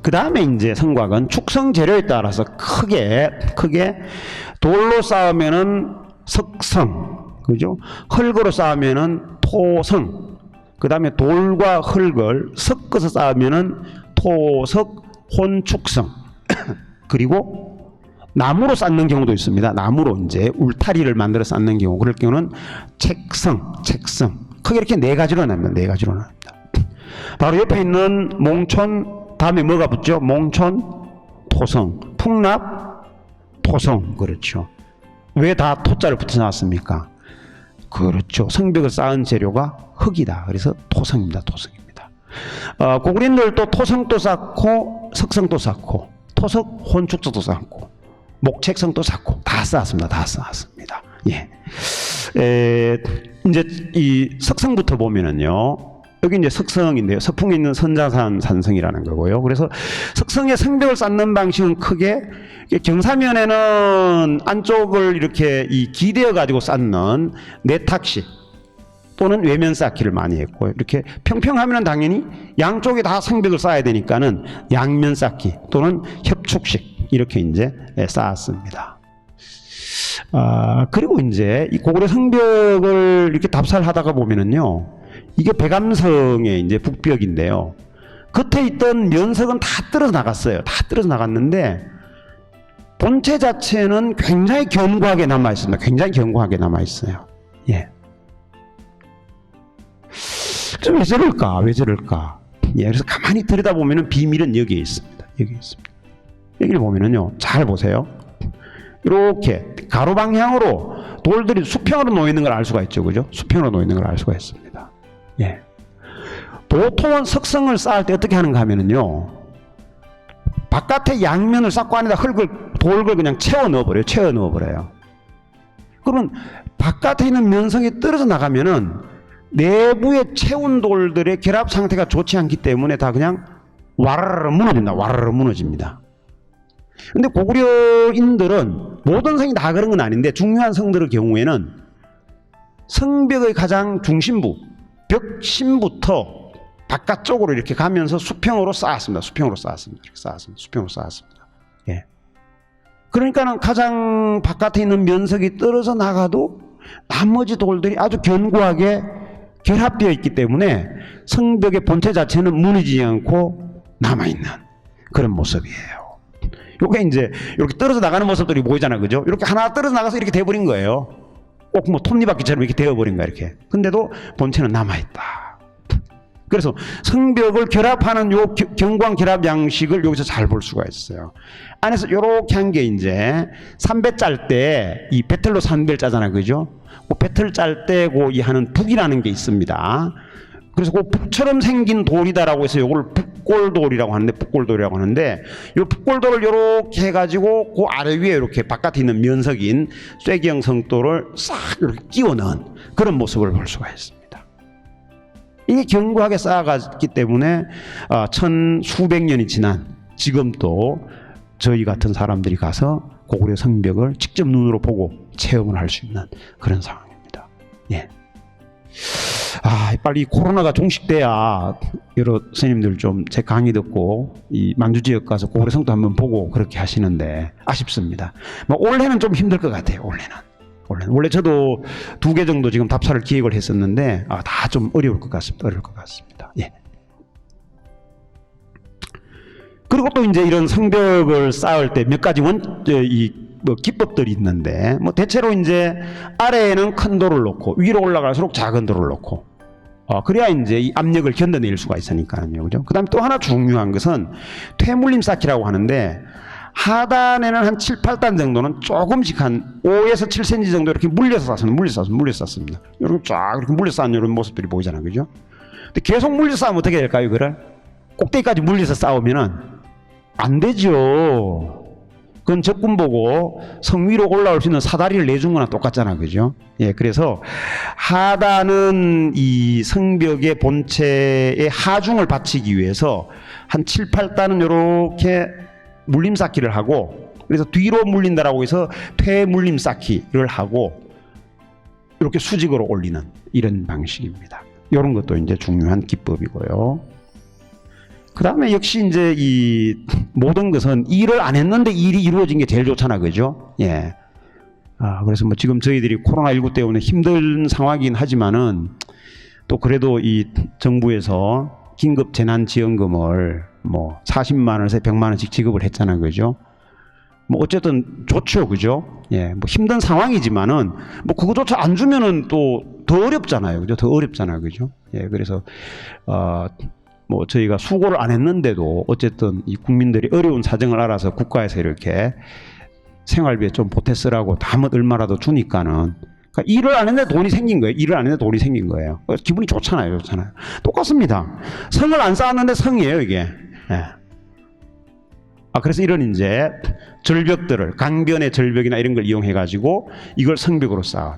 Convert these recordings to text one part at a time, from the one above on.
그 다음에 이제 성곽은 축성 재료에 따라서 크게 돌로 쌓으면은 석성, 그죠? 흙으로 쌓으면은 토성, 그 다음에 돌과 흙을 섞어서 쌓으면은 토석, 혼축성, 그리고 나무로 쌓는 경우도 있습니다. 나무로 이제 울타리를 만들어 쌓는 경우, 그럴 경우는 책성. 크게 이렇게 네 가지로 납니다. 네 가지로 납니다. 바로 옆에 있는 몽촌, 다음에 뭐가 붙죠? 몽촌, 토성, 풍납, 토성. 그렇죠. 왜 다 토자를 붙여 놨습니까? 그렇죠. 성벽을 쌓은 재료가 흙이다. 그래서 토성입니다. 토성입니다. 고구린들도 토성도 쌓고 석성도 쌓고 토석 혼축성도 쌓고 목책성도 쌓고 다 쌓았습니다. 다 쌓았습니다. 예. 이제 이 석성부터 보면은요. 여기 이제 석성인데요. 서풍에 있는 선자산 산성이라는 거고요. 그래서 석성의 성벽을 쌓는 방식은 크게 경사면에는 안쪽을 이렇게 이 기대어 가지고 쌓는 내탁식 또는 외면 쌓기를 많이 했고, 이렇게 평평하면은 당연히 양쪽에 다 성벽을 쌓아야 되니까는 양면 쌓기 또는 협축식 이렇게 이제 쌓았습니다. 그리고 이제 이 고구려 성벽을 이렇게 답사하다가 보면은요, 이게 백암성의 이제 북벽인데요. 겉에 있던 면석은 다 떨어져 나갔어요. 다 떨어져 나갔는데 본체 자체는 굉장히 견고하게 남아 있습니다. 굉장히 견고하게 남아 있어요. 예. 그래서 왜 저럴까? 왜 저럴까? 예. 그래서 가만히 들여다보면은 비밀은 여기에 있습니다. 여기 있습니다. 여기를 보면은요, 잘 보세요. 이렇게 가로 방향으로 돌들이 수평으로 놓여 있는 걸 알 수가 있죠, 그죠? 수평으로 놓여 있는 걸 알 수가 있습니다. 예. 보통은 석성을 쌓을 때 어떻게 하는가 하면은요, 바깥에 양면을 쌓고 안에다 돌을 그냥 채워 넣어버려요. 그러면 바깥에 있는 면성이 떨어져 나가면은 내부에 채운 돌들의 결합 상태가 좋지 않기 때문에 다 그냥 와르르 무너집니다. 근데 고구려인들은 모든 성이 다 그런 건 아닌데 중요한 성들의 경우에는 성벽의 가장 중심부, 벽심부터 바깥쪽으로 이렇게 가면서 수평으로 쌓았습니다. 수평으로 쌓았습니다. 예. 그러니까는 가장 바깥에 있는 면석이 떨어져 나가도 나머지 돌들이 아주 견고하게 결합되어 있기 때문에 성벽의 본체 자체는 무너지지 않고 남아있는 그런 모습이에요. 요게 이제 이렇게 떨어져 나가는 모습들이 보이잖아, 그죠? 이렇게 하나 떨어져 나가서 이렇게 돼버린 거예요. 꼭 뭐 톱니바퀴처럼 이렇게 되어버린 거야, 이렇게. 근데도 본체는 남아있다. 그래서 성벽을 결합하는 요 경광 결합 양식을 여기서 잘 볼 수가 있어요. 안에서 요렇게 한 게 이제 삼배 짤 때 이 배틀로 삼배를 짜잖아, 그죠? 그 배틀 짤 때 그 이 하는 북이라는 게 있습니다. 그래서 그 북처럼 생긴 돌이다라고 해서 요걸 북골돌이라고 하는데, 요 북골돌을 요렇게 해가지고 그 아래 위에 이렇게 바깥에 있는 면석인 쇠기형 성돌을 싹 이렇게 끼워 넣은 그런 모습을 볼 수가 있습니다. 이게 견고하게 쌓아갔기 때문에 수백 년이 지난 지금도 저희 같은 사람들이 가서 고구려 성벽을 직접 눈으로 보고 체험을 할 수 있는 그런 상황입니다. 예. 빨리 코로나가 종식돼야 여러 스님들 좀 제 강의 듣고 이 만주 지역 가서 고구려 성도 한번 보고 그렇게 하시는데 아쉽습니다. 올해는 좀 힘들 것 같아요. 올해는. 원래 저도 2개 정도 지금 답사를 기획을 했었는데 다 좀 어려울 것 같습니다. 예. 그리고 또 이제 이런 성벽을 쌓을 때 몇 가지 기법들이 있는데, 대체로 이제 아래에는 큰 돌을 놓고 위로 올라갈수록 작은 돌을 놓고, 그래야 이제 이 압력을 견뎌낼 수가 있으니까요, 그죠? 그 다음에 또 하나 중요한 것은 퇴물림 쌓기라고 하는데, 하단에는 한 7, 8단 정도는 조금씩 한 5에서 7cm 정도 이렇게 물려서 쌓습니다. 이렇게 쫙 이렇게 물려서 쌓는 이런 모습들이 보이잖아요, 그죠? 근데 계속 물려서 쌓으면 어떻게 될까요, 그걸? 꼭대기까지 물려서 쌓으면은 안 되죠. 그건 적군 보고 성 위로 올라올 수 있는 사다리를 내준 거나 똑같잖아, 그죠? 예, 그래서 하단은 이 성벽의 본체의 하중을 받치기 위해서 한 7, 8단은 이렇게 물림 쌓기를 하고, 그래서 뒤로 물린다라고 해서 퇴물림 쌓기를 하고 이렇게 수직으로 올리는 이런 방식입니다. 이런 것도 이제 중요한 기법이고요. 그 다음에 역시 이제 이 모든 것은 일을 안 했는데 일이 이루어진 게 제일 좋잖아, 그죠? 예. 그래서 뭐 지금 저희들이 코로나19 때문에 힘든 상황이긴 하지만은 또 그래도 이 정부에서 긴급 재난지원금을 뭐 40만 원에서 100만 원씩 지급을 했잖아요, 그죠? 뭐 어쨌든 좋죠, 그죠? 예, 뭐 힘든 상황이지만은 뭐 그거조차 안 주면은 또 더 어렵잖아요, 그죠? 더 어렵잖아요, 그죠? 예, 그래서 뭐 저희가 수고를 안 했는데도 어쨌든 이 국민들이 어려운 사정을 알아서 국가에서 이렇게 생활비에 좀 보태 쓰라고 다못 얼마라도 주니까는, 그러니까 일을 안 했는데 돈이 생긴 거예요. 일을 안 했는데 돈이 생긴 거예요. 기분이 좋잖아요, 좋잖아요. 똑같습니다. 성을 안 쌓았는데 성이에요, 이게. 예. 그래서 이런 이제 절벽들을, 강변의 절벽이나 이런 걸 이용해 가지고 이걸 성벽으로 쌓아.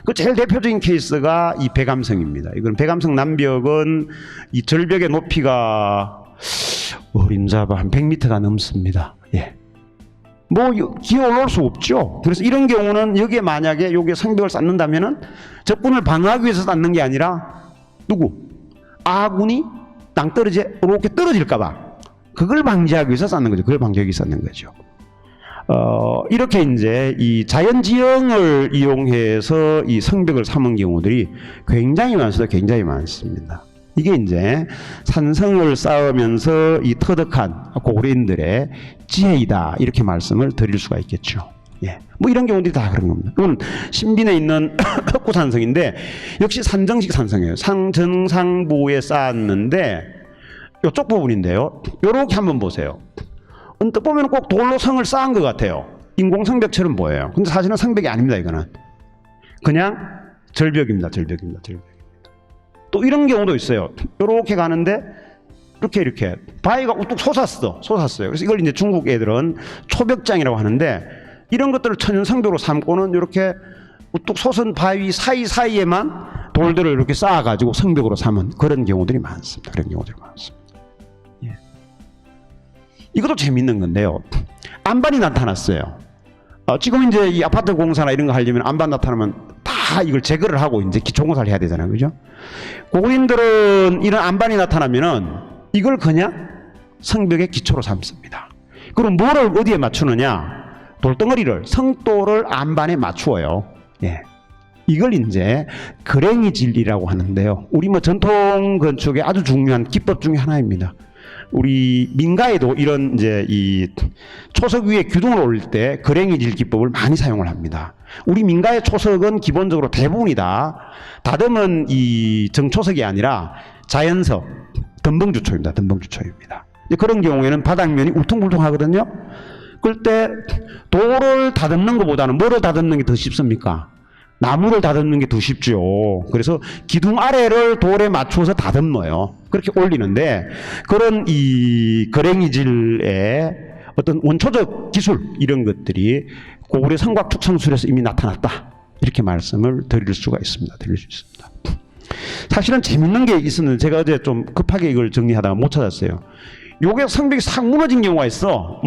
그 제일 대표적인 케이스가 이 배감성입니다. 이건 배감성 남벽은 이 절벽의 높이가 어림잡아 한 100m가 넘습니다. 예. 뭐 기어 올라올 수 없죠. 그래서 이런 경우는 여기에 만약에 여기에 성벽을 쌓는다면은 적군을 방어하기 위해서 쌓는 게 아니라 누구? 아군이 땅떨어지에 이렇게 떨어질까봐 그걸 방지하기 위해서 쌓는 거죠. 그걸 방지하기 위해서 쌓는 거죠. 이렇게 이제 이 자연지형을 이용해서 이 성벽을 삼은 경우들이 굉장히 많습니다. 굉장히 많습니다. 이게 이제 산성을 쌓으면서 이 터득한 고려인들의 지혜이다, 이렇게 말씀을 드릴 수가 있겠죠. 예. 뭐 이런 경우들이 다 그런 겁니다. 이건 신빈에 있는 흑구산성인데 역시 산정식 산성이에요. 상정상부에 쌓았는데 이쪽 부분인데요. 요렇게 한번 보세요. 언뜻 보면 꼭 돌로 성을 쌓은 것 같아요. 인공성벽처럼 보여요. 근데 사실은 성벽이 아닙니다. 이거는 그냥 절벽입니다. 절벽입니다. 절벽. 또 이런 경우도 있어요. 이렇게 가는데 이렇게 바위가 우뚝 솟았어요. 그래서 이걸 이제 중국 애들은 초벽장이라고 하는데 이런 것들을 천연성벽으로 삼고는 이렇게 우뚝 솟은 바위 사이사이에만 돌들을 이렇게 쌓아가지고 성벽으로 삼은 그런 경우들이 많습니다. 그런 경우들이 많습니다. 예. 이것도 재밌는 건데요. 안반이 나타났어요. 지금 이제 이 아파트 공사나 이런 거 하려면 안반 나타나면 다 이걸 제거를 하고 이제 기초공사를 해야 되잖아요, 그죠? 고고인들은 이런 안반이 나타나면은 이걸 그냥 성벽의 기초로 삼습니다. 그럼 뭐를 어디에 맞추느냐? 돌덩어리를, 성돌을 안반에 맞추어요. 예. 이걸 이제 그랭이질이라고 하는데요. 우리 뭐 전통 건축의 아주 중요한 기법 중에 하나입니다. 우리 민가에도 이런 이제 이 초석 위에 기둥을 올릴 때 그랭이질 기법을 많이 사용을 합니다. 우리 민가의 초석은 기본적으로 대부분이 다 다듬은 이 정초석이 아니라 자연석, 덤벙주초입니다. 덤벙주초입니다. 그런 경우에는 바닥면이 울퉁불퉁하거든요. 그럴 때 돌을 다듬는 것보다는 뭐를 다듬는 게 더 쉽습니까? 나무를 다듬는 게 더 쉽죠. 그래서 기둥 아래를 돌에 맞춰서 다듬어요. 그렇게 올리는데 그런 이 거랭이질의 어떤 원초적 기술 이런 것들이 고구려 성곽 축성술에서 이미 나타났다. 이렇게 말씀을 드릴 수가 있습니다. 드릴 수 있습니다. 사실은 재밌는 게 있었는데 제가 어제 좀 급하게 이걸 정리하다가 못 찾았어요. 요게 성벽이 싹 무너진 경우가 있어.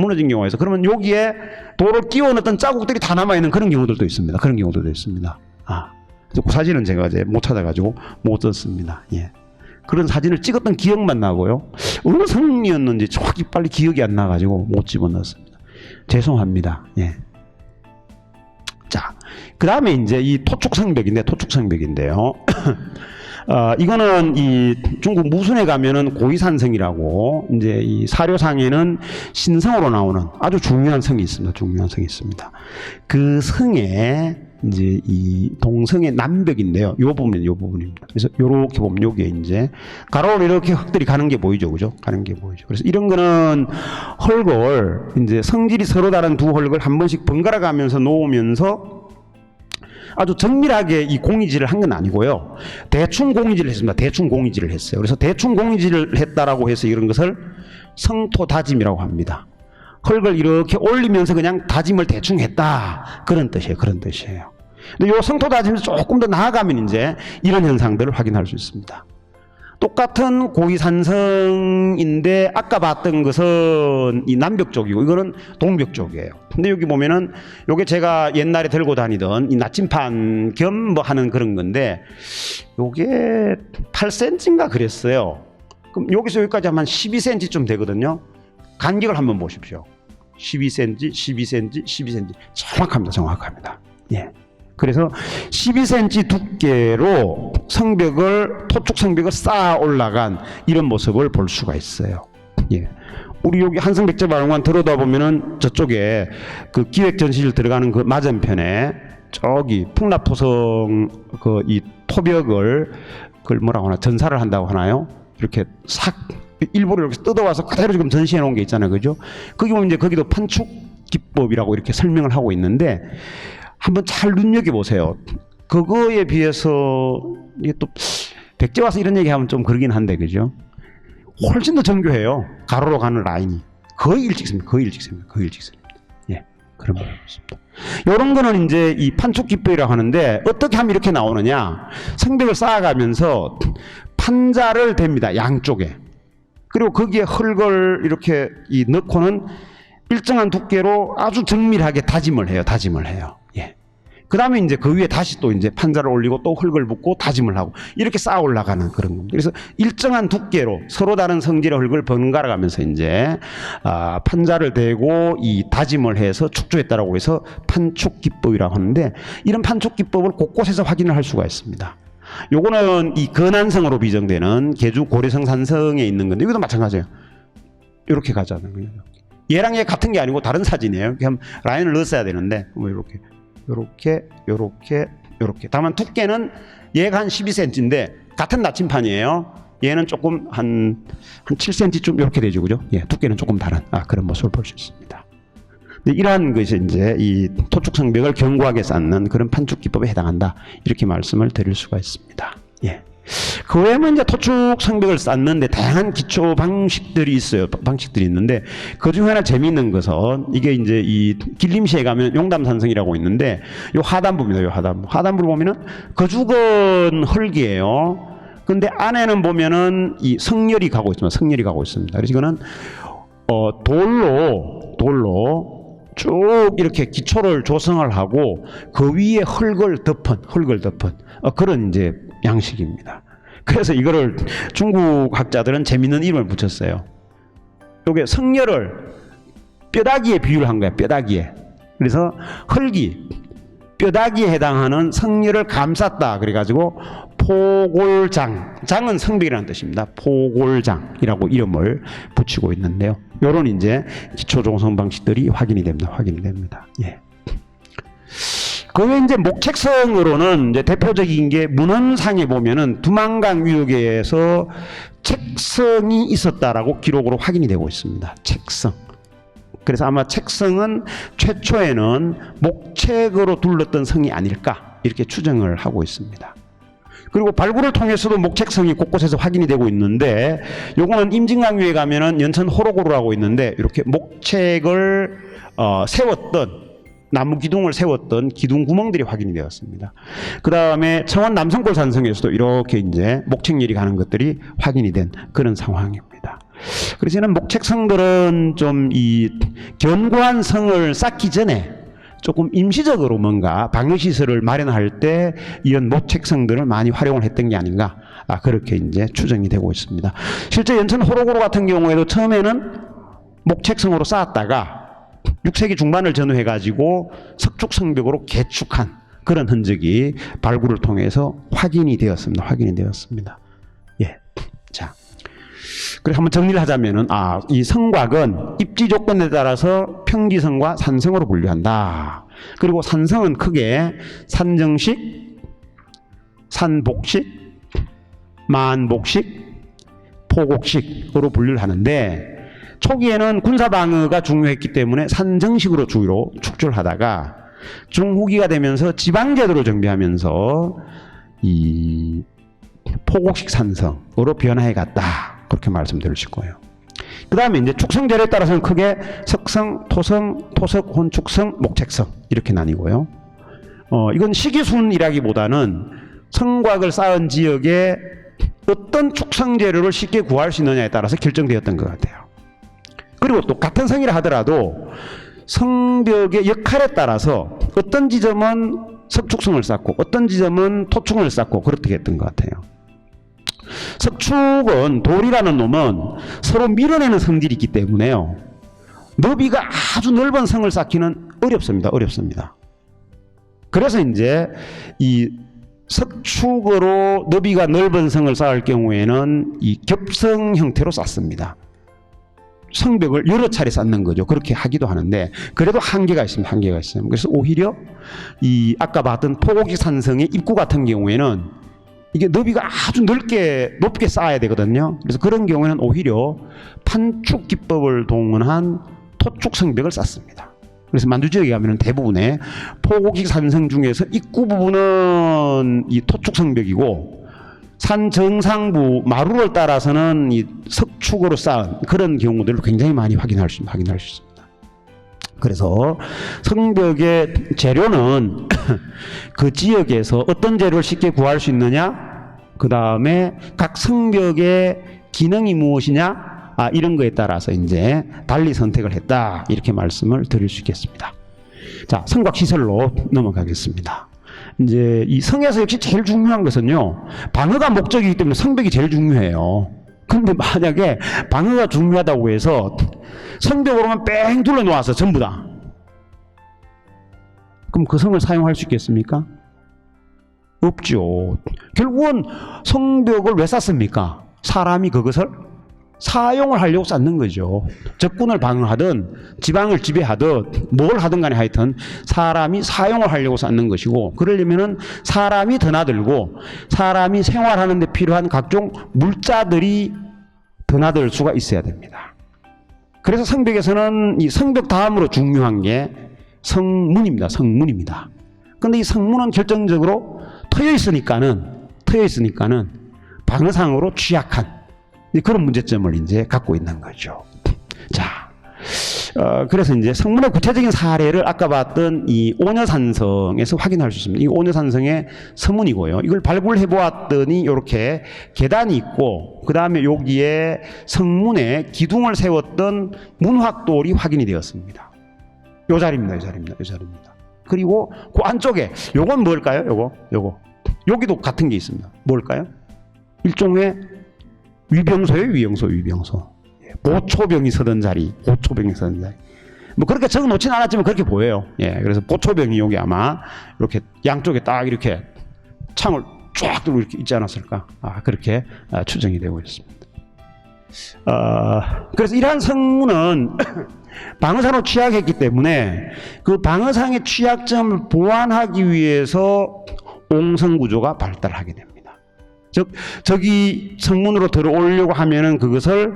그러면 여기에 돌을 끼워 넣었던 자국들이 다 남아있는 그런 경우들도 있습니다. 그런 경우들도 있습니다. 그 사진은 제가 이제 못 찾아가지고 못 썼습니다. 예. 그런 사진을 찍었던 기억만 나고요. 어느 성이었는지 정확히 빨리 기억이 안 나가지고 못 집어넣었습니다. 죄송합니다. 예. 자, 그 다음에 이제 이 토축성벽인데요. 이거는 이 중국 무순에 가면은 고이산성이라고 이제 이 사료상에는 신성으로 나오는 아주 중요한 성이 있습니다. 그 성에 이제 이 동성의 남벽인데요. 요 부분입니다. 그래서 요렇게 보면 요게 이제 가로로 이렇게 흙들이 가는 게 보이죠, 그죠? 그래서 이런 거는 흙을 이제 성질이 서로 다른 두 흙을 한 번씩 번갈아 가면서 놓으면서 아주 정밀하게 이 공이질을 한 건 아니고요. 대충 공이질을 했습니다. 대충 공이질을 했어요. 그래서 대충 공이질을 했다라고 해서 이런 것을 성토 다짐이라고 합니다. 흙을 이렇게 올리면서 그냥 다짐을 대충 했다. 그런 뜻이에요. 근데 요 성토 다짐에서 조금 더 나아가면 이제 이런 현상들을 확인할 수 있습니다. 똑같은 고이산성인데 아까 봤던 것은 이 남벽 쪽이고 이거는 동벽 쪽이에요. 근데 여기 보면은 요게 제가 옛날에 들고 다니던 이 나침판 겸 뭐 하는 그런 건데 요게 8cm인가 그랬어요. 그럼 여기서 여기까지 하면 12cm쯤 되거든요. 간격을 한번 보십시오. 12cm, 12cm, 12cm. 정확합니다. 정확합니다. 예. 그래서 12cm 두께로 토축 성벽을 쌓아 올라간 이런 모습을 볼 수가 있어요. 예. 우리 여기 한성백제박물관 들어다 보면은 저쪽에 그 기획전시실 들어가는 그 맞은편에 저기 풍납토성 그 이 토벽을 그걸 뭐라고 하나 전사를 한다고 하나요? 이렇게 싹 일부러 이렇게 뜯어와서 그대로 지금 전시해 놓은 게 있잖아요. 그죠? 거기 보면 이제 거기도 판축 기법이라고 이렇게 설명을 하고 있는데 한번 잘 눈여겨보세요. 그거에 비해서 이게 또 백제 와서 이런 얘기하면 좀 그러긴 한데 그죠? 훨씬 더 정교해요. 가로로 가는 라인이 거의 일직선입니다. 거의 일직선입니다. 거의 일직선입니다. 예, 그런 걸 보겠습니다. 이런 거는 이제 이 판축 기법이라고 하는데 어떻게 하면 이렇게 나오느냐? 성벽을 쌓아가면서 판자를 댑니다. 양쪽에. 그리고 거기에 흙을 이렇게 넣고는 일정한 두께로 아주 정밀하게 다짐을 해요. 다짐을 해요. 예. 그 다음에 이제 그 위에 다시 또 이제 판자를 올리고 또 흙을 붓고 다짐을 하고 이렇게 쌓아 올라가는 그런 겁니다. 그래서 일정한 두께로 서로 다른 성질의 흙을 번갈아 가면서 이제 판자를 대고 이 다짐을 해서 축조했다라고 해서 판축 기법이라고 하는데 이런 판축 기법을 곳곳에서 확인을 할 수가 있습니다. 요거는 이 건안성으로 비정되는 계주 고려성 산성에 있는 건데 이것도 마찬가지예요. 이렇게 가자는 거예요. 얘랑 얘 같은 게 아니고 다른 사진이에요. 그냥 라인을 넣었어야 되는데 뭐 이렇게. 요렇게. 다만 두께는 얘가 한 12cm인데 같은 나침판이에요. 얘는 조금 한 7cm쯤 이렇게 되죠, 그죠? 예, 두께는 조금 다른 그런 모습을 볼 수 있습니다. 이러한 것이 이제 이 토축 성벽을 견고하게 쌓는 그런 판축 기법에 해당한다 이렇게 말씀을 드릴 수가 있습니다. 예. 그 외에는 이제 토축 성벽을 쌓는데 다양한 기초 방식들이 있어요. 방식들이 있는데 그 중에 하나 재미있는 것은 이게 이제 이 길림시에 가면 용담산성이라고 있는데 요 하단부입니다. 요 하단부. 하단부를 보면은 거죽은 흙이에요. 근데 안에는 보면은 이 성렬이 가고 있습니다. 성렬이 가고 있습니다. 그래서 이거는 돌로 쭉 이렇게 기초를 조성을 하고 그 위에 흙을 덮은 그런 이제 양식입니다. 그래서 이거를 중국 학자들은 재밌는 이름을 붙였어요. 요게 성렬을 뼈다귀에 비유를 한 거야. 뼈다귀에. 그래서 흙이 뼈다귀에 해당하는 성렬을 감쌌다. 그래가지고 포골장, 장은 성벽이라는 뜻입니다. 포골장이라고 이름을 붙이고 있는데요. 요런 이제 기초 조성 방식들이 확인이 됩니다. 예. 그 외에 이제 목책성으로는 이제 대표적인 게 문헌상에 보면은 두만강 위역에서 책성이 있었다라고 기록으로 확인이 되고 있습니다. 책성. 그래서 아마 책성은 최초에는 목책으로 둘렀던 성이 아닐까 이렇게 추정을 하고 있습니다. 그리고 발굴을 통해서도 목책성이 곳곳에서 확인이 되고 있는데 요거는 임진강유에 가면은 연천 호로고루라고 있는데 이렇게 목책을 세웠던 나무 기둥을 세웠던 기둥 구멍들이 확인이 되었습니다. 그 다음에 청원 남성골 산성에서도 이렇게 이제 목책열이 가는 것들이 확인이 된 그런 상황입니다. 그래서 저는 목책성들은 좀 이 견고한 성을 쌓기 전에 조금 임시적으로 뭔가 방어시설을 마련할 때 이런 목책성들을 많이 활용을 했던 게 아닌가 그렇게 이제 추정이 되고 있습니다. 실제 연천 호로고루 같은 경우에도 처음에는 목책성으로 쌓았다가 6세기 중반을 전후해 가지고 석축 성벽으로 개축한 그런 흔적이 발굴을 통해서 확인이 되었습니다. 예. 자. 그래서 한번 정리를 하자면은 이 성곽은 입지 조건에 따라서 평지성과 산성으로 분류한다. 그리고 산성은 크게 산정식, 산복식, 만복식, 포곡식으로 분류를 하는데 초기에는 군사방어가 중요했기 때문에 산정식으로 주로 축조를 하다가 중후기가 되면서 지방제도를 정비하면서 이 포곡식 산성으로 변화해 갔다. 그렇게 말씀드릴 수 있고요. 그 다음에 이제 축성제도에 따라서는 크게 석성, 토성, 토석, 혼축성, 목책성 이렇게 나뉘고요. 이건 시기순이라기보다는 성곽을 쌓은 지역에 어떤 축성 재료를 쉽게 구할 수 있느냐에 따라서 결정되었던 것 같아요. 그리고 또 같은 성이라 하더라도 성벽의 역할에 따라서 어떤 지점은 석축성을 쌓고 어떤 지점은 토축을 쌓고 그렇게 했던 것 같아요. 석축은 돌이라는 놈은 서로 밀어내는 성질이 있기 때문에요. 너비가 아주 넓은 성을 쌓기는 어렵습니다. 어렵습니다. 그래서 이제 이 석축으로 너비가 넓은 성을 쌓을 경우에는 이 겹성 형태로 쌓습니다. 성벽을 여러 차례 쌓는 거죠. 그렇게 하기도 하는데 그래도 한계가 있습니다. 한계가 있어요. 그래서 오히려 이 아까 봤던 포고기 산성의 입구 같은 경우에는 이게 너비가 아주 높게 쌓아야 되거든요. 그래서 그런 경우에는 오히려 판축 기법을 동원한 토축 성벽을 쌓습니다. 그래서 만두 지역에 가면 대부분의 포고기 산성 중에서 입구 부분은 이 토축 성벽이고 산 정상부 마루를 따라서는 이 석축으로 쌓은 그런 경우들을 굉장히 많이 확인할 수 있습니다. 그래서 성벽의 재료는 그 지역에서 어떤 재료를 쉽게 구할 수 있느냐, 그 다음에 각 성벽의 기능이 무엇이냐, 이런 거에 따라서 이제 달리 선택을 했다, 이렇게 말씀을 드릴 수 있겠습니다. 자, 성곽 시설로 넘어가겠습니다. 이제 이 성에서 역시 제일 중요한 것은요, 방어가 목적이기 때문에 성벽이 제일 중요해요. 근데 만약에 방어가 중요하다고 해서 성벽으로만 뺑 둘러 놓아서 전부 다, 그럼 그 성을 사용할 수 있겠습니까? 없죠. 결국은 성벽을 왜 쌓습니까? 사람이 그것을 사용을 하려고 쌓는 거죠. 적군을 방어하든 지방을 지배하든 뭘 하든 간에 하여튼 사람이 사용을 하려고 쌓는 것이고, 그러려면은 사람이 드나들고 사람이 생활하는 데 필요한 각종 물자들이 드나들 수가 있어야 됩니다. 그래서 성벽에서는 이 성벽 다음으로 중요한 게 성문입니다. 성문입니다. 근데 이 성문은 결정적으로 트여 있으니까는 방어상으로 취약한 그런 문제점을 이제 갖고 있는 거죠. 자, 그래서 이제 성문의 구체적인 사례를 아까 봤던 이 오녀산성에서 확인할 수 있습니다. 이 오녀산성의 서문이고요. 이걸 발굴해 보았더니 이렇게 계단이 있고, 그 다음에 여기에 성문에 기둥을 세웠던 문화돌이 확인이 되었습니다. 요 자리입니다. 그리고 그 안쪽에 요건 뭘까요? 요거 여기도 같은 게 있습니다. 뭘까요? 일종의 위병소예요. 위병소. 보초병이 서던 자리. 뭐 그렇게 적어 놓지는 않았지만 그렇게 보여요. 예, 그래서 보초병이 여기 아마 이렇게 양쪽에 딱 이렇게 창을 쫙 들고 이렇게 있지 않았을까? 그렇게 추정이 되고 있습니다. 그래서 이러한 성문은 방어상으로 취약했기 때문에 그 방어상의 취약점을 보완하기 위해서 옹성 구조가 발달하게 됩니다. 즉, 저기 성문으로 들어오려고 하면은 그것을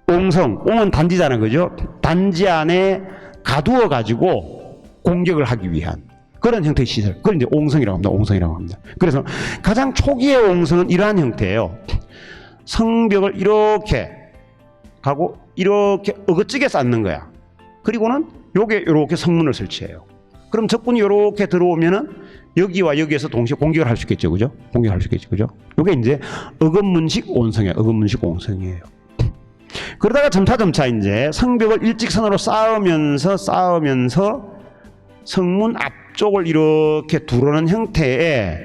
옹은 단지잖아요. 그죠? 단지 안에 가두어 가지고 공격을 하기 위한 그런 형태의 시설. 그걸 이제 옹성이라고 합니다. 그래서 가장 초기의 옹성은 이러한 형태예요. 성벽을 이렇게 가고 이렇게 어긋지게 쌓는 거야. 그리고는 요게 이렇게 성문을 설치해요. 그럼 적군이 이렇게 들어오면은 여기와 여기에서 동시에 공격을 할 수 있겠죠, 그죠? 그죠? 요게 이제 어금문식 옹성이에요. 그러다가 점차 이제 성벽을 일직선으로 쌓으면서 성문 앞쪽을 이렇게 두르는 형태의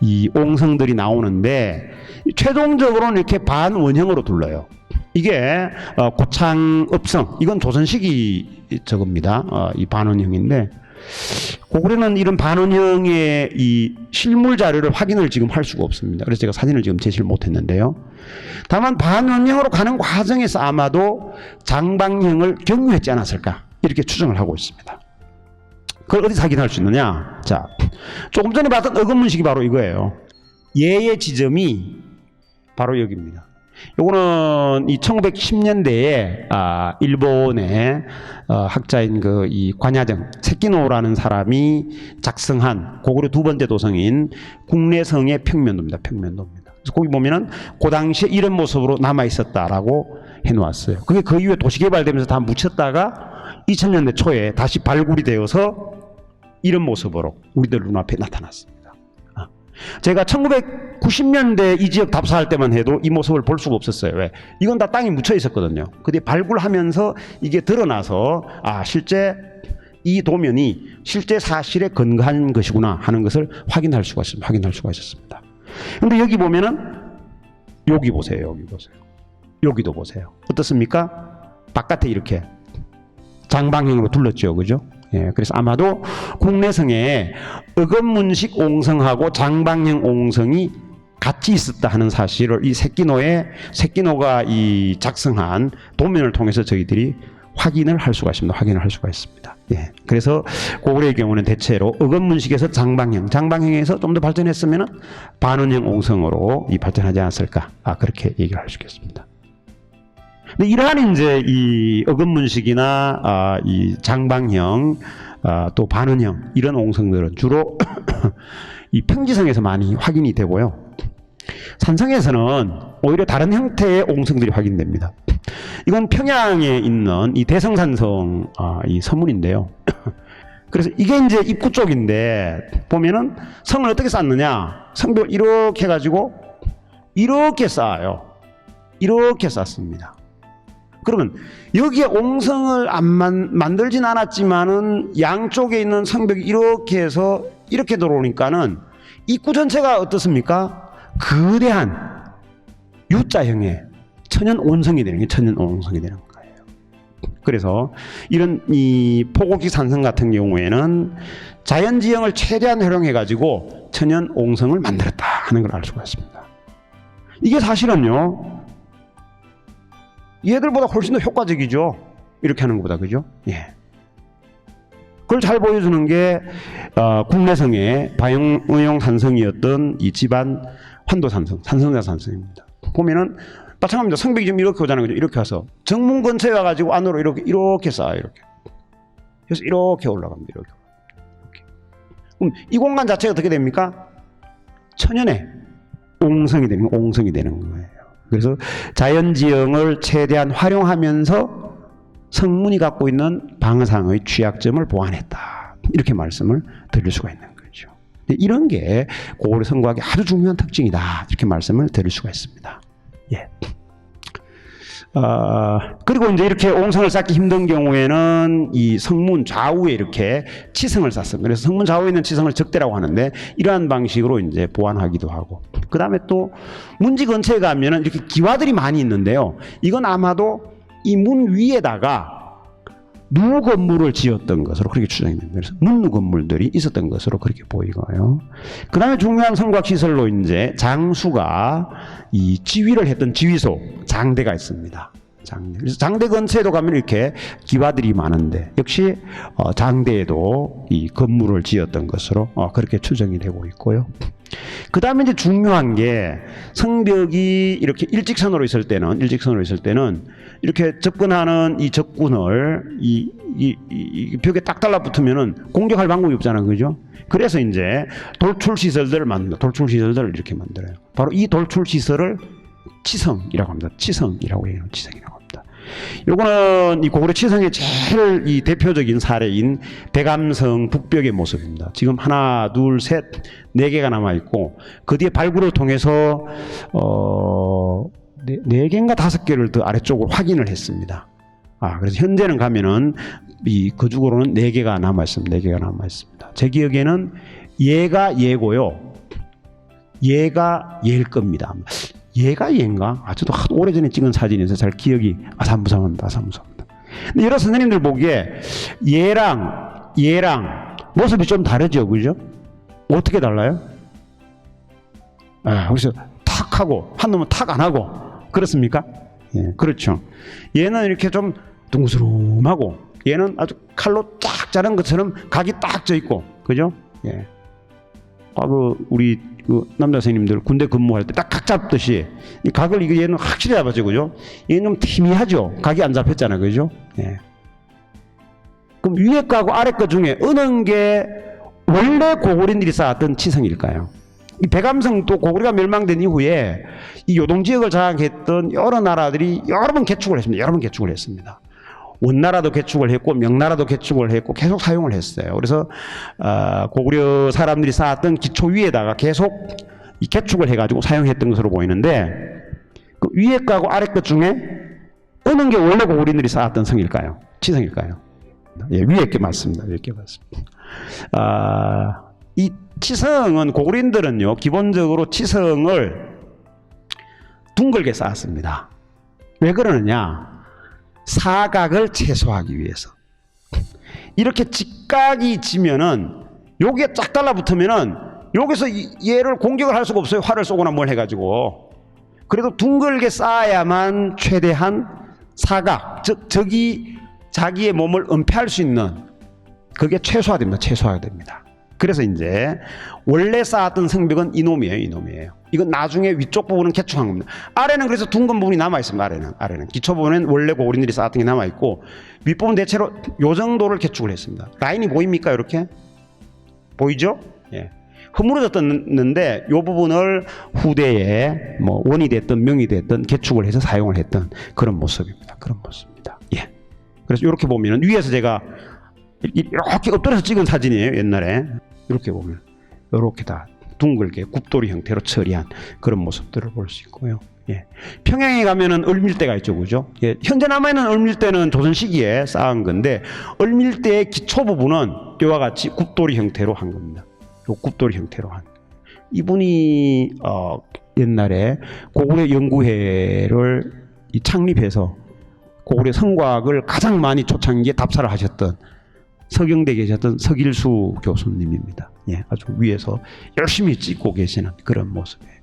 이 옹성들이 나오는데, 최종적으로는 이렇게 반원형으로 둘러요. 이게 고창읍성, 이건 조선시기 저겁니다. 이 반원형인데, 고구려는 이런 반원형의 이 실물 자료를 확인을 지금 할 수가 없습니다. 그래서 제가 사진을 지금 제시를 못했는데요. 다만 반원형으로 가는 과정에서 아마도 장방형을 경유했지 않았을까, 이렇게 추정을 하고 있습니다. 그걸 어디서 확인할 수 있느냐? 자, 조금 전에 봤던 어금문식이 바로 이거예요. 얘의 지점이 바로 여기입니다. 요거는 이 1910년대에 일본의 학자인 이 관야정 세키노라는 사람이 작성한 고구려 두 번째 도성인 국내성의 평면도입니다. 그래서 거기 보면은 그 당시에 이런 모습으로 남아 있었다라고 해놓았어요. 그게 그 이후에 도시 개발되면서 다 묻혔다가 2000년대 초에 다시 발굴이 되어서 이런 모습으로 우리들 눈앞에 나타났습니다. 제가 1990년대 이 지역 답사할 때만 해도 이 모습을 볼 수가 없었어요. 왜? 이건 다 땅에 묻혀 있었거든요. 근데 발굴하면서 이게 드러나서 실제 이 도면이 실제 사실에 근거한 것이구나 하는 것을 확인할 수가 있었습니다. 근데 여기 보면은 여기 보세요. 여기 보세요. 여기도 보세요. 어떻습니까? 바깥에 이렇게 장방형으로 둘렀죠. 그죠? 예, 그래서 아마도 국내성에 어금문식 옹성하고 장방형 옹성이 같이 있었다 하는 사실을 이 새끼노가 이 작성한 도면을 통해서 저희들이 확인을 할 수가 있습니다. 확인을 할 수가 있습니다. 예. 그래서 고구려의 경우는 대체로 어금문식에서 장방형에서 좀 더 발전했으면 반원형 옹성으로 이 발전하지 않았을까? 그렇게 얘기를 할 수 있겠습니다. 근데 이러한 이제 이 어금문식이나 이 장방형 또 반원형 이런 옹성들은 주로 이 평지성에서 많이 확인이 되고요. 산성에서는 오히려 다른 형태의 옹성들이 확인됩니다. 이건 평양에 있는 이 대성산성 이 서문인데요. 그래서 이게 이제 입구 쪽인데 보면은 성을 어떻게 쌓느냐? 성벽 이렇게 해가지고 이렇게 쌓아요. 이렇게 쌓습니다. 그러면 여기에 옹성을 만들진 않았지만은 양쪽에 있는 성벽이 이렇게 해서 이렇게 들어오니까는 입구 전체가 어떻습니까? 거대한 U자형의 천연 온성이 되는 게 천연 온성이 되는 거예요. 그래서 이런 이 포곡지 산성 같은 경우에는 자연지형을 최대한 활용해 가지고 천연 온성을 만들었다 하는 걸 알 수가 있습니다. 이게 사실은요, 얘들보다 훨씬 더 효과적이죠. 이렇게 하는 것보다. 그죠? 예. 그걸 잘 보여주는 게 국내성의 바용의용 산성이었던 이 집안 환도산성, 산성자 산성입니다. 보면은 마찬가지입니다. 성벽이 좀 이렇게 오잖아요. 그죠? 이렇게 와서 정문 근처에 와가지고 안으로 이렇게 쌓아요. 이렇게. 그래서 이렇게 올라갑니다. 이렇게. 그럼 이 공간 자체가 어떻게 됩니까? 천연의 옹성이 되는 거예요. 그래서 자연지형을 최대한 활용하면서 성문이 갖고 있는 방어상의 취약점을 보완했다. 이렇게 말씀을 드릴 수가 있는 거죠. 이런 게 고구려 성곽의 아주 중요한 특징이다. 이렇게 말씀을 드릴 수가 있습니다. 예. 그리고 이제 이렇게 옹성을 쌓기 힘든 경우에는 이 성문 좌우에 이렇게 치성을 쌓습니다. 그래서 성문 좌우에 있는 치성을 적대라고 하는데 이러한 방식으로 이제 보완하기도 하고. 그 다음에 또 문지 근처에 가면은 이렇게 기와들이 많이 있는데요. 이건 아마도 이 문 위에다가 누 건물을 지었던 것으로 그렇게 추정이 됩니다. 그래서 문누 건물들이 있었던 것으로 그렇게 보이고요. 그 다음에 중요한 성곽 시설로 이제 장수가 이 지휘를 했던 지휘소, 장대가 있습니다. 장대. 그래서 장대 근처에도 가면 이렇게 기와들이 많은데 역시 장대에도 이 건물을 지었던 것으로 그렇게 추정이 되고 있고요. 그 다음에 이제 중요한 게 성벽이 이렇게 일직선으로 있을 때는 이렇게 접근하는 이 적군을 이 벽에 딱 달라붙으면은 공격할 방법이 없잖아요. 그죠? 그래서 이제 돌출 시설들을 만듭니다. 돌출 시설들을 이렇게 만들어요. 바로 이 돌출 시설을 치성이라고 합니다. 치성이라고 해요. 치성이라고 합니다. 요거는 이 고구려 치성의 제일 이 대표적인 사례인 대감성 북벽의 모습입니다. 지금 하나, 둘, 셋, 네 개가 남아 있고 그 뒤에 발굴을 통해서 네 개인가 다섯 개를 더 아래쪽으로 확인을 했습니다. 그래서 현재는 가면은 이 거주고로는 네 개가 남아 있습니다. 네 개가 남아 있습니다. 제 기억에는 얘가 얘고요. 얘가 얘일 겁니다. 얘가 얘인가? 저도 하도 오래전에 찍은 사진이어서 잘 기억이 아삼무삼합니다. 근데 여러 선생님들 보기에 얘랑 모습이 좀 다르죠. 그죠? 어떻게 달라요? 그래서 탁 하고 한 놈은 탁 안 하고 그렇습니까? 예, 그렇죠. 얘는 이렇게 좀 둥스름하고 얘는 아주 칼로 쫙 자른 것처럼 각이 딱 져 있고 그죠? 예. 우리 남자 선생님들 군대 근무할 때 딱 각 잡듯이 이 각을 얘는 확실히 잡아죠. 그죠? 얘는 좀 희미하죠. 각이 안 잡혔잖아요. 그죠? 예. 그럼 위에 거하고 아래 거 중에 어느 게 원래 고구려인들이 쌓았던 치성일까요? 이 대감성 또 고구려가 멸망된 이후에 이 요동 지역을 장악했던 여러 나라들이 여러 번 개축을 했습니다. 원나라도 개축을 했고 명나라도 개축을 했고 계속 사용을 했어요. 그래서 고구려 사람들이 쌓았던 기초 위에다가 계속 이 개축을 해가지고 사용했던 것으로 보이는데 그 위에 거하고 아래 것 중에 어느 게 원래 고구려인들이 쌓았던 성일까요? 치성일까요? 예, 위에 게 맞습니다. 위에 게 맞습니다. 이 치성은 고구려인들은요 기본적으로 치성을 둥글게 쌓았습니다. 왜 그러느냐? 사각을 최소화하기 위해서. 이렇게 직각이 지면은 여기에 쫙 달라붙으면은 여기서 얘를 공격을 할 수가 없어요. 활을 쏘거나 뭘 해가지고. 그래도 둥글게 쌓아야만 최대한 사각, 즉 적이 자기의 몸을 은폐할 수 있는 그게 최소화됩니다. 최소화됩니다. 그래서 이제 원래 쌓았던 성벽은 이놈이에요. 이놈이에요. 이건 나중에 위쪽 부분은 개축한 겁니다. 아래는 그래서 둥근 부분이 남아 있습니다. 아래는 기초 부분은 원래 고구린들이 쌓았던 게 남아 있고 윗부분 대체로 요 정도를 개축을 했습니다. 라인이 보입니까? 이렇게 보이죠? 예. 허물어졌는데 요 부분을 후대에 뭐 원이 됐든 명이 됐든 개축을 해서 사용을 했던 그런 모습입니다. 그런 모습입니다. 예. 그래서 이렇게 보면은 위에서 제가 이렇게 엎드려서 찍은 사진이에요. 옛날에 이렇게 보면 이렇게 다 둥글게 굽돌이 형태로 처리한 그런 모습들을 볼 수 있고요. 예. 평양에 가면은 얼밀대가 있죠, 그죠? 예. 현재 남아 있는 얼밀대는 조선 시기에 쌓은 건데 얼밀대의 기초 부분은 이와 같이 굽돌이 형태로 한 겁니다. 요 굽돌이 형태로 한. 이분이 옛날에 고구려 연구회를 창립해서 고구려 성곽을 가장 많이 초창기에 답사를 하셨던 서경대에 계셨던 서길수 교수님입니다. 예, 아주 위에서 열심히 찍고 계시는 그런 모습이에요.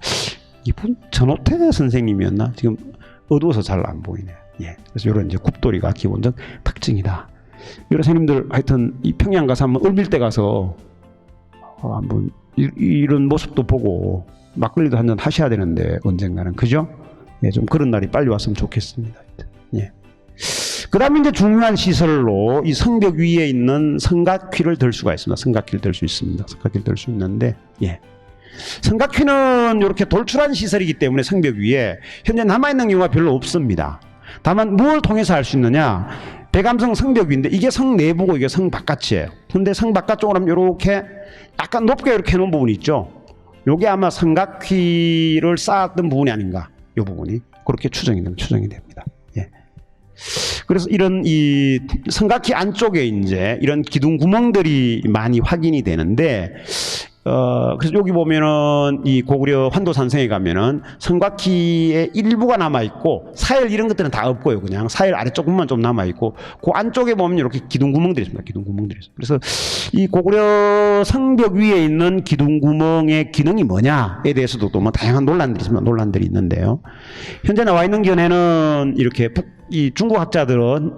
이분 전호태 선생님이었나? 지금 어두워서 잘 안 보이네요. 예, 그래서 이런 이제 굽돌이가 기본적 특징이다. 여러 선생님들 하여튼 이 평양 가서 한번 을밀대 가서 한번 이런 모습도 보고 막걸리도 한잔 하셔야 되는데 언젠가는 그죠? 예, 좀 그런 날이 빨리 왔으면 좋겠습니다. 예. 그 다음에 이제 중요한 시설로 이 성벽 위에 있는 성각퀴를 들 수가 있습니다. 성각퀴를 들 수 있습니다. 성각퀴를 들 수 있는데, 예. 성각퀴는 이렇게 돌출한 시설이기 때문에 성벽 위에 현재 남아있는 경우가 별로 없습니다. 다만 무엇을 통해서 할 수 있느냐? 백암성 성벽 위인데 이게 성 내부고 이게 성 바깥이에요. 근데 성 바깥쪽으로 하면 이렇게 약간 높게 이렇게 해놓은 부분이 있죠. 요게 아마 성각퀴를 쌓았던 부분이 아닌가. 요 부분이. 그렇게 추정이 됩니다. 예. 그래서 이런 이 성각퀴 안쪽에 이제 이런 기둥 구멍들이 많이 확인이 되는데, 그래서 여기 보면은 이 고구려 환도산성에 가면은 성곽퀴의 일부가 남아 있고 사열 이런 것들은 다 없고요. 그냥 사열 아래쪽 부분만 좀 남아 있고 그 안쪽에 보면 이렇게 기둥 구멍들이 있습니다. 기둥 구멍들이 있습니다. 그래서 이 고구려 성벽 위에 있는 기둥 구멍의 기능이 뭐냐에 대해서도 또 뭐 다양한 논란들이 있습니다. 논란들이 있는데요. 현재 나와 있는 견해는 이렇게 이 중국 학자들은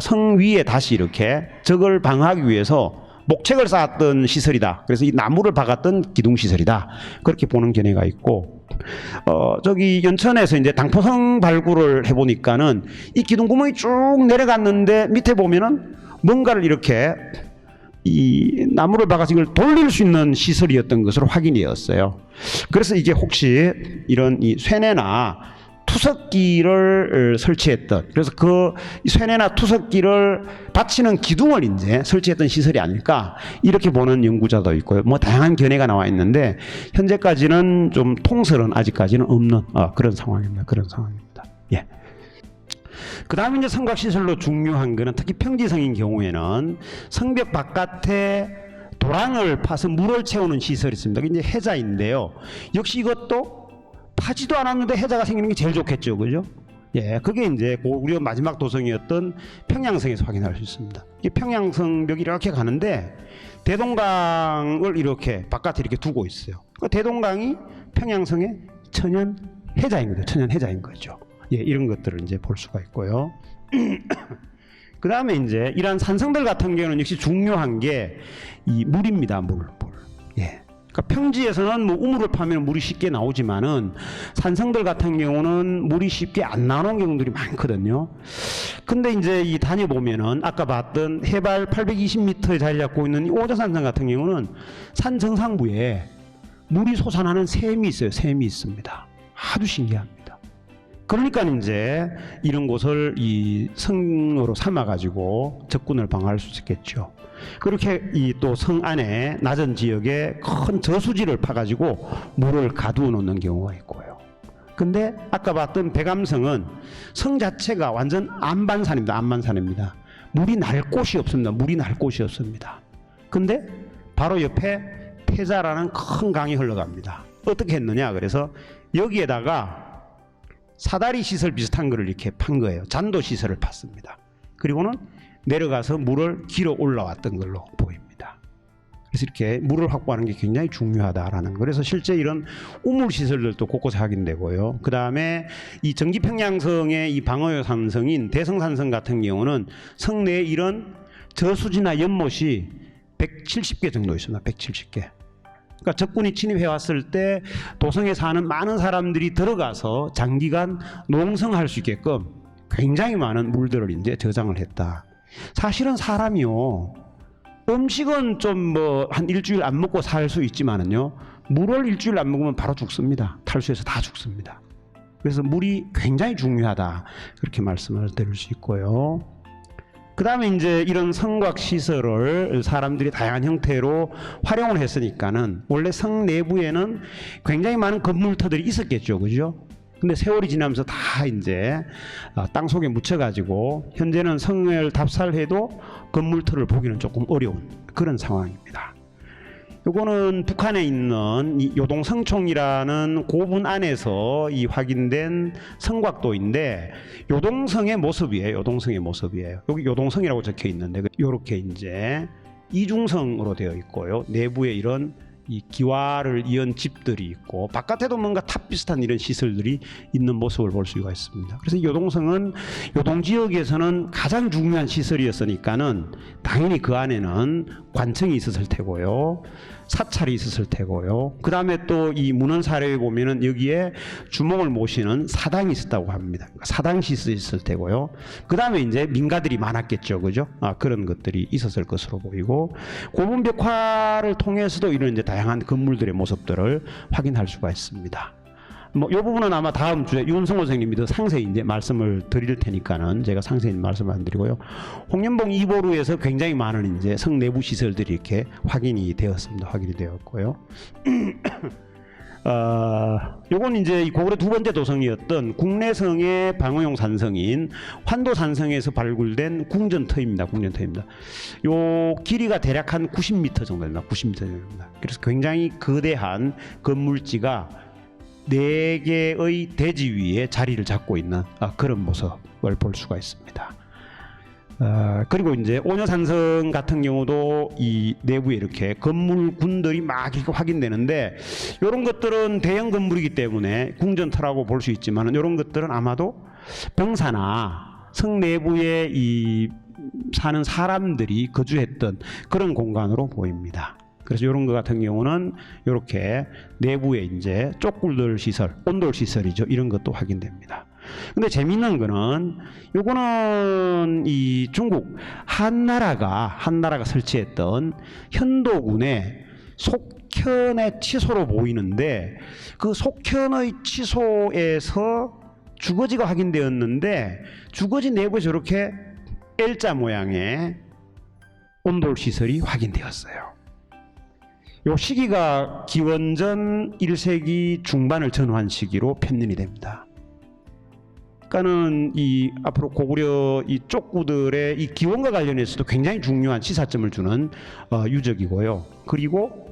성 위에 다시 이렇게 적을 방어하기 위해서 목책을 쌓았던 시설이다. 그래서 이 나무를 박았던 기둥 시설이다. 그렇게 보는 견해가 있고, 저기 연천에서 이제 당포성 발굴을 해보니까는 이 기둥 구멍이 쭉 내려갔는데 밑에 보면은 뭔가를 이렇게 이 나무를 박아서 이걸 돌릴 수 있는 시설이었던 것으로 확인이 되었어요. 그래서 이게 혹시 이런 이 쇠뇌나 투석기를 설치했던, 그래서 그 쇠뇌나 투석기를 받치는 기둥을 이제 설치했던 시설이 아닐까 이렇게 보는 연구자도 있고요. 뭐 다양한 견해가 나와 있는데 현재까지는 좀 통설은 아직까지는 없는 그런 상황입니다. 그런 상황입니다. 예. 그 다음에 이제 성곽 시설로 중요한 거는 특히 평지성인 경우에는 성벽 바깥에 도랑을 파서 물을 채우는 시설이 있습니다. 이게 이제 해자인데요. 역시 이것도 파지도 않았는데 해자가 생기는 게 제일 좋겠죠, 그죠? 예, 그게 이제 고구려 마지막 도성이었던 평양성에서 확인할 수 있습니다. 이 평양성벽이 이렇게 가는데 대동강을 이렇게 바깥에 이렇게 두고 있어요. 그 대동강이 평양성의 천연 해자인 거죠. 천연 해자인 거죠. 예, 이런 것들을 이제 볼 수가 있고요. 그 다음에 이제 이러한 산성들 같은 경우는 역시 중요한 게 이 물입니다. 물. 예. 그러니까 평지에서는 뭐 우물을 파면 물이 쉽게 나오지만은 산성들 같은 경우는 물이 쉽게 안 나오는 경우들이 많거든요. 근데 이제 이 다녀보면은 아까 봤던 해발 820m에 자리 잡고 있는 이 오자산성 같은 경우는 산 정상부에 물이 솟아나는 샘이 있어요. 샘이 있습니다. 아주 신기합니다. 그러니까 이제 이런 곳을 이 성으로 삼아가지고 적군을 방어할 수 있겠죠. 그렇게 이 또 성 안에 낮은 지역에 큰 저수지를 파가지고 물을 가두어 놓는 경우가 있고요. 근데 아까 봤던 백암성은 성 자체가 완전 안반산입니다. 안반산입니다. 물이 날 곳이 없습니다. 물이 날 곳이 없습니다. 근데 바로 옆에 태자라는 큰 강이 흘러갑니다. 어떻게 했느냐? 그래서 여기에다가 사다리 시설 비슷한 거를 이렇게 판 거예요. 잔도 시설을 팠습니다. 그리고는 내려가서 물을 길어 올라왔던 걸로 보입니다. 그래서 이렇게 물을 확보하는 게 굉장히 중요하다라는 거. 그래서 실제 이런 우물 시설들도 곳곳에 확인되고요. 그 다음에 이 전기평양성의 이 방어요 산성인 대성산성 같은 경우는 성내에 이런 저수지나 연못이 170개 정도 있습니다. 170개. 그러니까 적군이 침입해 왔을 때 도성에 사는 많은 사람들이 들어가서 장기간 농성할 수 있게끔 굉장히 많은 물들을 이제 저장을 했다. 사실은 사람이요, 음식은 좀 뭐 한 일주일 안 먹고 살 수 있지만은요, 물을 일주일 안 먹으면 바로 죽습니다. 탈수해서 다 죽습니다. 그래서 물이 굉장히 중요하다, 그렇게 말씀을 드릴 수 있고요. 그 다음에 이제 이런 성곽 시설을 사람들이 다양한 형태로 활용을 했으니까는 원래 성 내부에는 굉장히 많은 건물터들이 있었겠죠, 그죠? 근데 세월이 지나면서 다 이제 땅 속에 묻혀가지고 현재는 성을 답살해도 건물터를 보기는 조금 어려운 그런 상황입니다. 요거는 북한에 있는 이 요동성총이라는 고분 안에서 이 확인된 성곽도인데 요동성의 모습이에요. 요동성의 모습이에요. 여기 요동성이라고 적혀 있는데 요렇게 이제 이중성으로 되어 있고요. 내부에 이런 이 기와를 이은 집들이 있고 바깥에도 뭔가 탑 비슷한 이런 시설들이 있는 모습을 볼 수가 있습니다. 그래서 요동성은 요동 지역에서는 가장 중요한 시설이었으니까는 당연히 그 안에는 관청이 있었을 테고요, 사찰이 있었을 테고요. 그 다음에 또 이 문헌 사료에 보면은 여기에 주몽을 모시는 사당이 있었다고 합니다. 사당 시설이 있을 테고요. 그 다음에 이제 민가들이 많았겠죠, 그죠? 그런 것들이 있었을 것으로 보이고 고분벽화를 통해서도 이런 이제 다양한 건물들의 모습들을 확인할 수가 있습니다. 뭐 이 부분은 아마 다음 주에 윤성호 선생님이 더 상세히 이제 말씀을 드릴 테니까는 제가 상세히 말씀을 안 드리고요. 홍련봉 이보루에서 굉장히 많은 이제 성 내부 시설들이 이렇게 확인이 되었습니다. 확인이 되었고요. 요건 이제 고구려 두 번째 도성이었던 국내성의 방어용 산성인 환도산성에서 발굴된 궁전터입니다. 궁전터입니다. 요 길이가 대략 한 90m 정도 됩니다. 90m 정도 됩니다. 그래서 굉장히 거대한 건물지가 4개의 대지 위에 자리를 잡고 있는 그런 모습을 볼 수가 있습니다. 그리고 이제 오녀산성 같은 경우도 이 내부에 이렇게 건물군들이 막 이렇게 확인되는데 이런 것들은 대형 건물이기 때문에 궁전터라고 볼 수 있지만 이런 것들은 아마도 병사나 성 내부에 이 사는 사람들이 거주했던 그런 공간으로 보입니다. 그래서 이런 것 같은 경우는 이렇게 내부에 이제 쪽굴들 시설, 온돌 시설이죠. 이런 것도 확인됩니다. 근데 재밌는 거는 요거는 이 중국 한나라가 설치했던 현도군의 속현의 치소로 보이는데 그 속현의 치소에서 주거지가 확인되었는데 주거지 내부에 저렇게 L자 모양의 온돌 시설이 확인되었어요. 요 시기가 기원전 1세기 중반을 전후한 시기로 편년이 됩니다. 그러니까는 이 앞으로 고구려 이 쪽구들의 이 기원과 관련해서도 굉장히 중요한 시사점을 주는 유적이고요. 그리고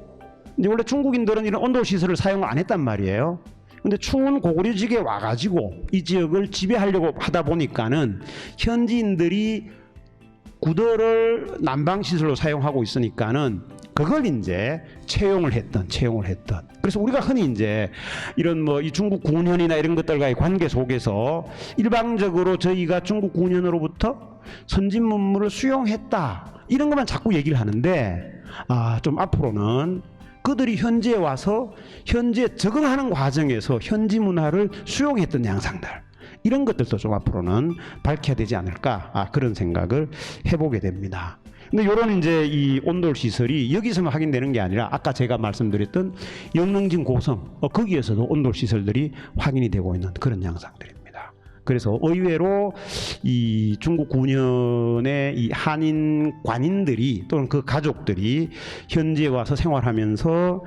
이제 원래 중국인들은 이런 온돌 시설을 사용을 안 했단 말이에요. 근데 추운 고구려 지역에 와가지고 이 지역을 지배하려고 하다 보니까는 현지인들이 구더를 난방 시설로 사용하고 있으니까는 그걸 이제 채용을 했던. 그래서 우리가 흔히 이제 이런 뭐 이 중국 군현이나 이런 것들과의 관계 속에서 일방적으로 저희가 중국 군현으로부터 선진 문물을 수용했다 이런 것만 자꾸 얘기를 하는데 좀 앞으로는 그들이 현지에 와서 현지에 적응하는 과정에서 현지 문화를 수용했던 양상들 이런 것들도 좀 앞으로는 밝혀야 되지 않을까 그런 생각을 해보게 됩니다. 근데 이런 이제 이 온돌 시설이 여기서만 확인되는 게 아니라 아까 제가 말씀드렸던 영릉진 고성 거기에서도 온돌 시설들이 확인이 되고 있는 그런 양상들입니다. 그래서 의외로 이 중국 군현의 이 한인 관인들이 또는 그 가족들이 현지에 와서 생활하면서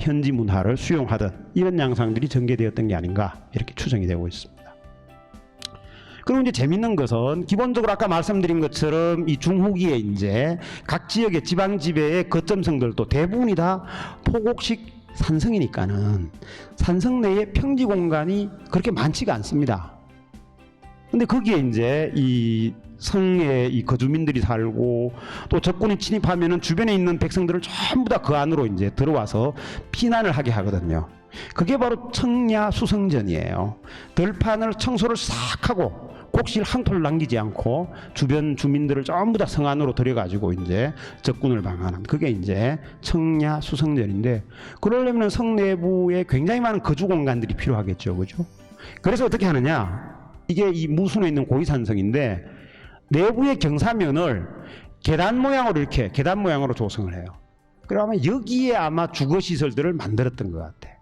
현지 문화를 수용하던 이런 양상들이 전개되었던 게 아닌가 이렇게 추정이 되고 있습니다. 그럼 이제 재밌는 것은 기본적으로 아까 말씀드린 것처럼 이 중후기에 이제 각 지역의 지방 지배의 거점성들도 대부분이 다 포곡식 산성이니까는 산성 내에 평지 공간이 그렇게 많지가 않습니다. 근데 거기에 이제 이 성에 이 거주민들이 살고 또 적군이 침입하면은 주변에 있는 백성들을 전부 다 그 안으로 이제 들어와서 피난을 하게 하거든요. 그게 바로 청야 수성전이에요. 들판을 청소를 싹 하고 곡실 한 톨 남기지 않고 주변 주민들을 전부 다 성 안으로 들여가지고 이제 적군을 방어하는 그게 이제 청야 수성전인데, 그러려면 성 내부에 굉장히 많은 거주 공간들이 필요하겠죠, 그죠? 그래서 어떻게 하느냐? 이게 이 무순에 있는 고위산성인데 내부의 경사면을 계단 모양으로 이렇게 계단 모양으로 조성을 해요. 그러면 여기에 아마 주거 시설들을 만들었던 것 같아.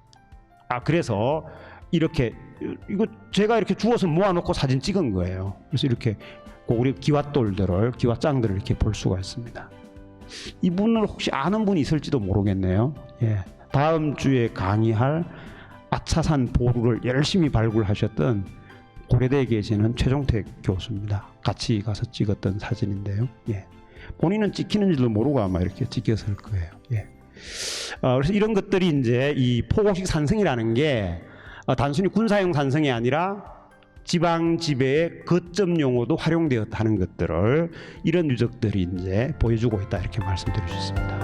그래서 이렇게 이거 제가 이렇게 주워서 모아놓고 사진 찍은 거예요. 그래서 이렇게 고구려 기와돌들을 기와장들을 이렇게 볼 수가 있습니다. 이분을 혹시 아는 분이 있을지도 모르겠네요. 예, 다음 주에 강의할 아차산 보루를 열심히 발굴하셨던 고려대에 계시는 최종택 교수입니다. 같이 가서 찍었던 사진인데요. 예. 본인은 찍히는지도 모르고 아마 이렇게 찍혔을 거예요. 예. 그래서 이런 것들이 이제 이 포곡식 산성이라는 게 단순히 군사용 산성이 아니라 지방 지배의 거점 용어도 활용되었다는 것들을 이런 유적들이 이제 보여주고 있다, 이렇게 말씀드릴 수 있습니다.